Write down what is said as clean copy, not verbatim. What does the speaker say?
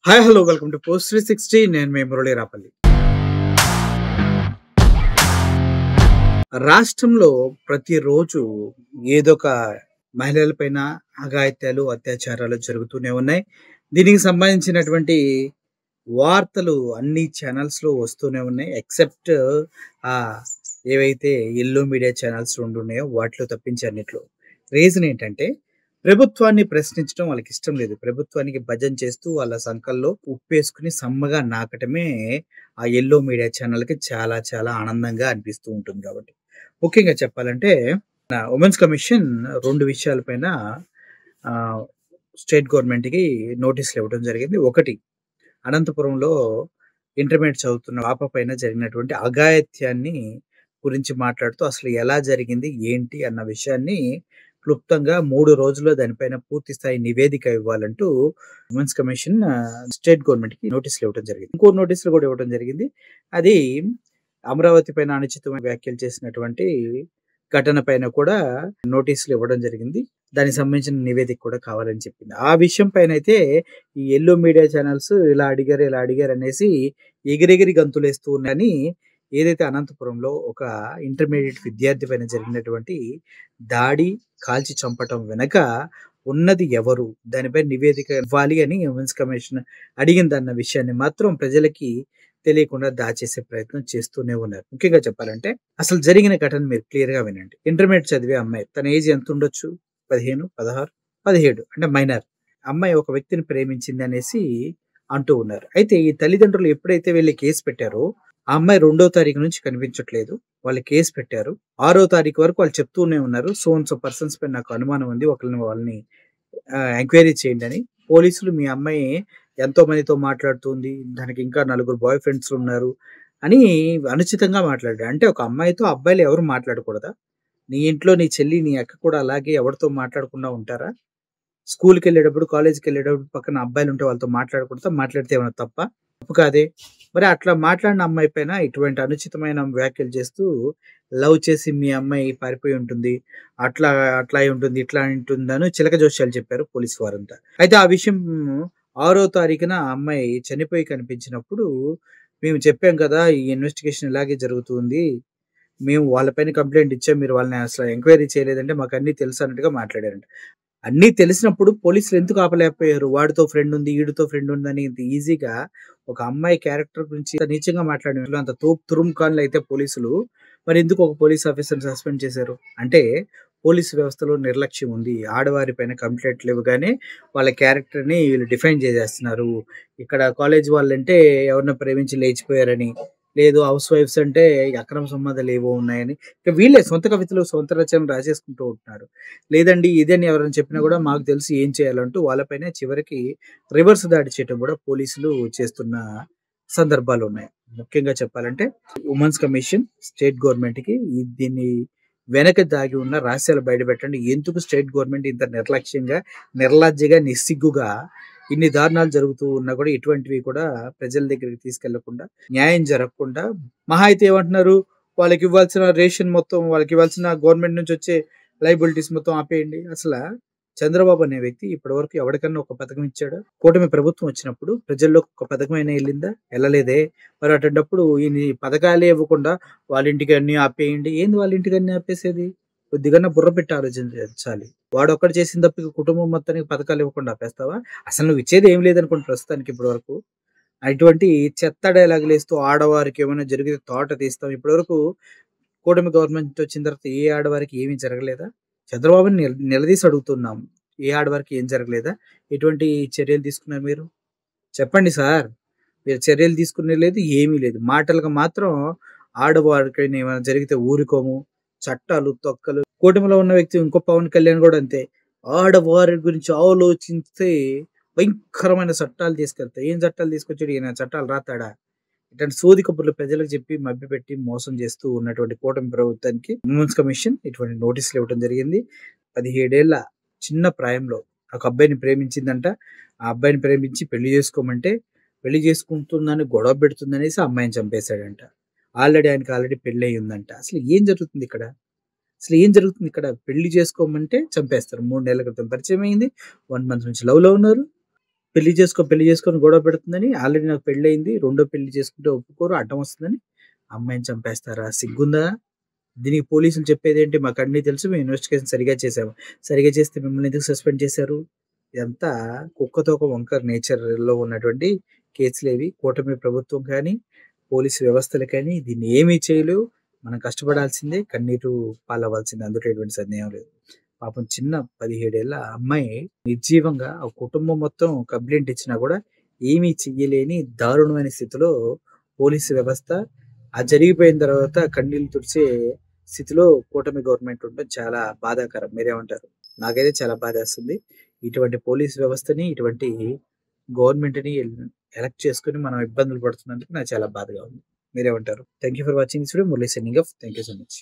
Hi hello welcome to post 360. నేను మీ మురళీ రాపల్లి. రాష్ట్రంలో ప్రతిరోజు ఏదో ఒక మహిళలపైన అఘాయిత్యాలు, అత్యాచారాలు జరుగుతూనే ఉన్నాయి. దీనికి సంబంధించినటువంటి వార్తలు అన్ని ఛానల్స్‌లో వస్తూనే ఉన్నాయి. ఎక్సెప్ట్ ఆహ్, ఏవైతే యెల్లో మీడియా ఛానల్స్ 2 ఉన్నాయో వాటిలో తప్పించి అన్నిట్లో. రీజన్ ఏంటంటే ప్రభుత్వాన్ని ప్రశ్నించడం వాళ్ళకిష్టం లేదు. ప్రభుత్వానికి భజన చేస్తూ వాళ్ళ సంకల్లో ఉప్పేసుకొని సమ్మగా నాకటమే ఆ యెల్లో మీడియా ఛానల్‌కి చాలా చాలా ఆనందంగా అనిపిస్తూ ఉంటుంది కాబట్టి. ముఖ్యంగా చెప్పాలంటే వుమెన్స్ కమిషన్ 2 విషయాలపైన ఆహ్, స్టేట్ గవర్నమెంట్‌కి నోటీసులు ఇవ్వడం జరిగింది. ఒకటి, అనంతపురంలో ఇంటర్మీడియేట్ చదువుతున్న పాప పైన జరిగినటువంటి అఘాయిత్యాన్ని గురించి మాట్లాడుతూ అసలు ఎలా జరిగింది? ఏంటి? అన్న విషయాన్ని క్లుప్తంగా 3 రోజుల్లో దానిపైన పూర్తి స్థాయి నివేదిక ఇవ్వాలంటూ వుమెన్స్ కమిషన్ స్టేట్ గవర్నమెంట్‌కి నోటీసులు ఇవ్వడం జరిగింది. ఇంకో నోటీసులు కూడా ఇవ్వడం జరిగింది. అది అమరావతి పైన అనుచితమైన వ్యాఖ్యలు చేసినటువంటి ఘటన పైన కూడా నోటీసులు ఇవ్వడం జరిగింది. దానికి సంబంధించిన నివేదిక కూడా కావాలని చెప్పింది. ఆ విషయం పైనైతే ఈ యెల్లో మీడియా ఛానల్స్ ఇలా అడిగారు అనేసి ఎగిరెగిరి గంతులేస్తూ ఉన్నాయని, ఏదైతే అనంతపురంలో ఒక ఇంటర్మీడియేట్ విద్యార్థి పైన జరిగినటువంటి దాడి, కాల్చి చంపటం వెనక ఉన్నది ఎవరు? దానిపై నివేదిక ఇవ్వాలి అని వుమెన్స్ కమిషన్ అడిగిందన్న విషయాన్ని మాత్రం ప్రజలకి తెలియకుండా దాచేసే ప్రయత్నం చేస్తూనే ఉన్నారు. ముఖ్యంగా చెప్పాలంటే అసలు జరిగిన ఘటన మీరు క్లియర్‌గా వినండి. ఇంటర్మీడియేట్ చదివే అమ్మాయి. తన ఏజ్ ఎంత ఉండొచ్చు? 15, 16, 17 అంటే మైనర్. అమ్మాయి ఒక వ్యక్తిని ప్రేమించింది అనేసి అంటూ ఉన్నారు. అయితే ఈ తల్లిదండ్రులు ఎప్పుడైతే వెళ్లి కేస్ పెట్టారో, ఆ అమ్మాయి 2వ తారీఖు నుంచి కనిపించట్లేదు. వాళ్ళు కేస్ పెట్టారు. 6వ తారీఖు వరకు వాళ్ళు చెప్తూనే ఉన్నారు. సో అండ్ సో పర్సన్స్ పైన నాకు అనుమానం ఉంది. వాళ్ళని ఎంక్వైరీ చేయండి అని. పోలీసులు మీ అమ్మాయి ఎంతో మందితో మాట్లాడుతుంది. దానికి ఇంకా 4 బాయ్ ఫ్రెండ్స్ ఉన్నారు అని అనుచితంగా మాట్లాడారు. అంటే ఒక అమ్మాయితో అబ్బాయిలు ఎవరు మాట్లాడకూడదా? నీ ఇంట్లో నీ చెల్లి, నీ అక్క కూడా అలాగే ఎవరితో మాట్లాడకుండా ఉంటారా? స్కూల్‌కెళ్ళేటప్పుడు, కాలేజ్‌కెళ్ళేటప్పుడు పక్కన అబ్బాయిలుంటే వాళ్ళతో మాట్లాడకూడదా? మాట్లాడితే ఏమైనా తప్పా? తప్పు కాదే! మరి అట్లా మాట్లాడిన అమ్మాయి పైన ఇటువంటి అనుచితమైన వ్యాఖ్యలు చేస్తూ లవ్ చేసి మీ అమ్మాయి పారిపోయి ఉంటుంది. అట్లా అట్లా అయి ఉంటుంది, ఇట్లా అయి ఉంటుందని చిలక జోస్యాలు చెప్పారు పోలీసు వారంతా. అయితే ఆ విషయం 6వ తారీఖున ఆ అమ్మాయి చనిపోయి కనిపించినప్పుడు మేము చెప్పాం కదా! ఈ ఇన్వెస్టిగేషన్ ఇలాగే జరుగుతుంది. మేము వాళ్ళ పైన కంప్లెయింట్ ఇచ్చాం. మీరు వాళ్ళని అసలు ఎంక్వైరీ చేయలేదంటే మాకన్నీ తెలుసు అన్నట్టుగా మాట్లాడారంట. అన్నీ తెలిసినప్పుడు పోలీసులు ఎందుకు ఆపలేకపోయారు? వాడితో ఫ్రెండ్ ఉంది, ఈడితో ఫ్రెండ్ ఉందని ఇంత ఈజీగా ఒక అమ్మాయి క్యారెక్టర్ గురించి ఇంత నీచంగా మాట్లాడిన అంత తురుముఖాన్లు అయితే పోలీసులు మరి ఎందుకు ఒక పోలీస్ ఆఫీసర్‌ని సస్పెండ్ చేశారు? అంటే పోలీసు వ్యవస్థలో నిర్లక్ష్యం ఉంది. ఆడవారి పైన కంప్లెయింట్లు ఇవ్వగానే వాళ్ళ క్యారెక్టర్‌ని వీళ్ళు డిఫైన్ చేసేస్తున్నారు. ఇక్కడ కాలేజ్ వాళ్ళంటే ఎవరినో ప్రేమించి లేచిపోయారని, లేదు హౌస్ వైఫ్స్ అంటే అక్రమ సంబంధాలు ఏవో ఉన్నాయని, ఇక వీళ్ళే సొంత కవితలు, సొంత రచనలు రాసేసుకుంటూ ఉంటున్నారు. లేదండి ఇదని ఎవరైనా చెప్పినా కూడా మాకు తెలుసు ఏం చేయాలంటూ వాళ్ళపైనే చివరికి రివర్స్ దాడి చేయటం కూడా పోలీసులు చేస్తున్న సందర్భాలున్నాయి. ముఖ్యంగా చెప్పాలంటే వుమెన్స్ కమిషన్ స్టేట్ గవర్నమెంట్‌కి దీన్ని వెనక దాగి ఉన్న రహస్యాలు బయటపెట్టండి. ఎందుకు స్టేట్ గవర్నమెంట్ ఇంత నిర్లక్ష్యంగా, నిర్లజ్జగా, నిస్సిగ్గుగా ఇన్ని దారుణాలు జరుగుతూ ఉన్నా కూడా ఎటువంటివి కూడా ప్రజల దగ్గరికి తీసుకెళ్లకుండా, న్యాయం జరగకుండా మహా అయితే ఏమంటున్నారు? వాళ్ళకివ్వాల్సిన రేషన్ మొత్తం, వాళ్ళకివ్వాల్సిన గవర్నమెంట్ నుంచి వచ్చే లయబిలిటీస్ మొత్తం ఆపేయండి. చంద్రబాబు అనే వ్యక్తి ఇప్పటివరకు ఎవడికన్నా ఒక పథకం ఇచ్చాడా? కూటమి ప్రభుత్వం వచ్చినప్పుడు ప్రజల్లోకి ఒక పథకమైనా ఎళ్ళిందా? ఎళ్ళలేదే. మరి అటువంటప్పుడు ఈయన ఈ పథకాలే ఇవ్వకుండా వాళ్ళ ఇంటికి అన్నీ ఆపేయండి. ఏంది వాళ్ళ ఇంటికి అన్నీ ఆపేసేది? కొద్దిగన్నా బుర్ర పెట్టి ఆలోచించాలి. వాడొక్కడు చేసిన తప్పుకి కుటుంబం మొత్తానికి పథకాలు ఇవ్వకుండా ఆపేస్తావా? అసలు నువ్వు ఇచ్చేది ఏమి లేదనుకోండి ప్రస్తుతానికి ఇప్పటి వరకు. అటువంటి చెత్త డైలాగులేస్తూ ఆడవారికి ఏమైనా జరిగితే తోట తీస్తాం. ఇప్పటివరకు కూటమి గవర్నమెంట్ వచ్చిన తర్వాత ఏ ఆడవారికి ఏమీ జరగలేదా? చంద్రబాబుని నిలదీసి అడుగుతున్నాం. ఏ ఆడవారికి ఏం జరగలేదా? ఎటువంటి చర్యలు తీసుకున్నారు మీరు? చెప్పండి సార్. మీరు చర్యలు తీసుకునేది లేదు, ఏమీ లేదు. మాటలుగా మాత్రం ఆడవారికైనా ఏమైనా జరిగితే ఊరుకోము. చట్టాలు, తొక్కలు. కూటమిలో ఉన్న వ్యక్తి ఇంకో పవన్ కళ్యాణ్ గూడా అంతే. ఆడవారి గురించి ఆలోచిస్తే భయంకరమైన చట్టాలు తీసుకెళ్తా. ఏం చట్టాలు తీసుకొచ్చాడు ఈయన? చట్టాలు రాతాడా? ఇట్లాంటి సోది కబుర్లు ప్రజలకు చెప్పి మభ్యపెట్టి మోసం చేస్తూ ఉన్నటువంటి కూటమి ప్రభుత్వానికి వుమెన్స్ కమిషన్ ఇటువంటి నోటీసులు ఇవ్వడం జరిగింది. 17 ఏళ్ల చిన్న ప్రాయంలో ఒక అబ్బాయిని ప్రేమించిందంట. ఆ అబ్బాయిని ప్రేమించి పెళ్లి చేసుకోమంటే, పెళ్లి చేసుకుంటుందని గొడవ పెడుతుందనేసి ఆ అమ్మాయిని చంపేశాడంట. ఆల్రెడీ పెళ్లయి ఉందంట. అసలు ఏం జరుగుతుందిక్కడ? పెళ్లి చేసుకోమంటే చంపేస్తారు. 3 నెలల క్రితం పరిచయం అయింది. 1 మంత్ నుంచి లవ్‌లో ఉన్నారు. పెళ్లి చేసుకొని గొడవ పెడుతుందని, ఆల్రెడీ నాకు పెళ్లయింది. రెండో పెళ్లి చేసుకుంటే ఒప్పుకోరు, అడ్డం వస్తుందని అమ్మాయిని చంపేస్తారా? సిగ్గుందా? దీనికి పోలీసులు చెప్పేదేంటి? మాకన్నీ తెలుసు. మేము ఇన్వెస్టిగేషన్ సరిగ్గా చేసాము. సరిగ్గా చేస్తే మిమ్మల్ని ఎందుకు సస్పెండ్ చేశారు? ఇదంతా కుక్కతోక వంకర నేచర్‌లో ఉన్నటువంటి కేసులేవి. కూటమి ప్రభుత్వం కానీ, పోలీసు వ్యవస్థలు కానీ దీన్ని ఏమీ చేయలేవు. మనం కష్టపడాల్సిందే, కన్నీరు పాలవ్వాల్సిందే. అందులో ఎటువంటి సందేహం లేదు. పాపం చిన్న 17 ఏళ్ల అమ్మాయి నిర్జీవంగా ఆ కుటుంబం మొత్తం కంప్లెయింట్ ఇచ్చినా కూడా ఏమీ చెయ్యలేని దారుణమైన స్థితిలో పోలీసు వ్యవస్థ, ఆ జరిగిపోయిన తర్వాత కన్నీళ్లు తుడిచే స్థితిలో కూటమి గవర్నమెంట్ ఉండడం చాలా బాధాకరం. మీరేమంటారు? నాకైతే చాలా బాధేస్తుంది. ఇటువంటి పోలీస్ వ్యవస్థని, ఇటువంటి గవర్నమెంట్‌ని ఎలక్ట్ చేసుకొని మనం ఇబ్బందులు పడుతున్నందుకు నాకు చాలా బాధగా ఉంది. మీరేమంటారు? Thank you for watching this video. Murali signing off. Thank you so much.